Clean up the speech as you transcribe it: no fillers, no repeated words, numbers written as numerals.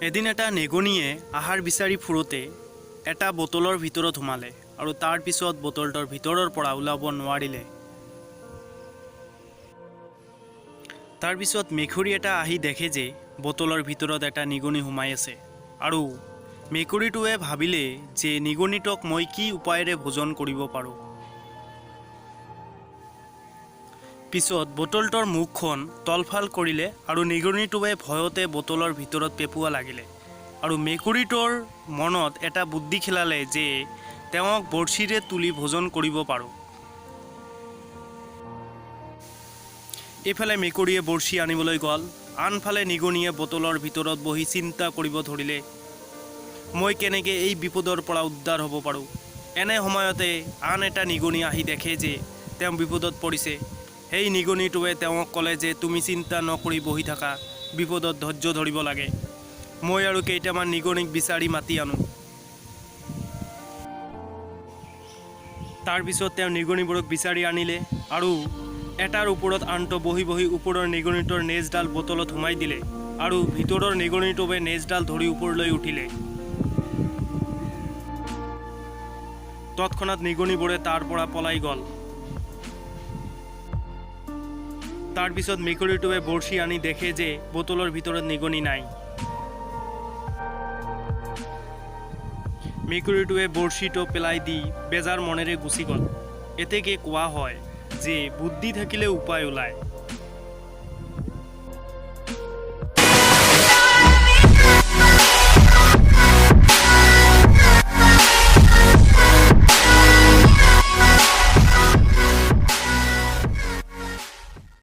এদিন এটা নেগনিয়ে আহাৰ বিচাৰি ফুৰোতে এটা বটলৰ ভিতৰত সোমালে আৰু তাৰ পিছত বটলটোৰ ভিতৰৰ পৰা ওলাব নোৱাৰিলে। তাৰ পিছত মেকুৰী এটা আহি দেখে যে বটলৰ ভিতৰত এটা নিগনি সোমাই আছে আৰু মেকুৰীটোৱে ভাবিলে যে নিগনিটোক মই কি উপায়েৰে ভোজন কৰিব পাৰোঁ। পিছত বটলটোৰ মুখখন তলফাল কৰিলে আৰু নিগনিটোৱে ভয়তে বটলৰ ভিতৰত পেপোৱা লাগিলে আৰু মেকুৰীটোৰ মনত এটা বুদ্ধি খেলালে যে তেওঁক বৰশীৰে তুলি ভোজন কৰিব পাৰোঁ। এইফালে মেকুৰীয়ে বৰশী আনিবলৈ গ'ল, আনফালে নিগনিয়ে বটলৰ ভিতৰত বহি চিন্তা কৰিব ধৰিলে মই কেনেকৈ এই বিপদৰ পৰা উদ্ধাৰ হ'ব পাৰোঁ। এনে সময়তে আন এটা নিগনি আহি দেখে যে তেওঁ বিপদত পৰিছে। সেই নিগনিটোৱে তেওঁক ক'লে যে তুমি চিন্তা নকৰি বহি থাকা, বিপদত ধৈৰ্য ধৰিব লাগে, মই আৰু কেইটামান নিগনিক বিচাৰি মাতি আনো। তাৰপিছত তেওঁ নিগনিবোৰক বিচাৰি আনিলে আৰু এটাৰ ওপৰত আনটো বহি বহি ওপৰৰ নিগনিটোৰ নেজডাল বটলত সোমাই দিলে আৰু ভিতৰৰ নিগনিটোৱে নেজডাল ধৰি ওপৰলৈ উঠিলে। তৎক্ষণাত নিগনিবোৰে তাৰ পৰা পলাই গ'ল। তাৰপিছত মেকুৰীটোৱে বৰশী আনি দেখে যে বটলৰ ভিতৰত নিগনি নাই। মেকুৰীটোৱে বৰশীটো পেলাই দি বেজাৰ মনেৰে গুচি গ'ল। এতেকে কোৱা হয় যে বুদ্ধি থাকিলে উপায় ওলায়।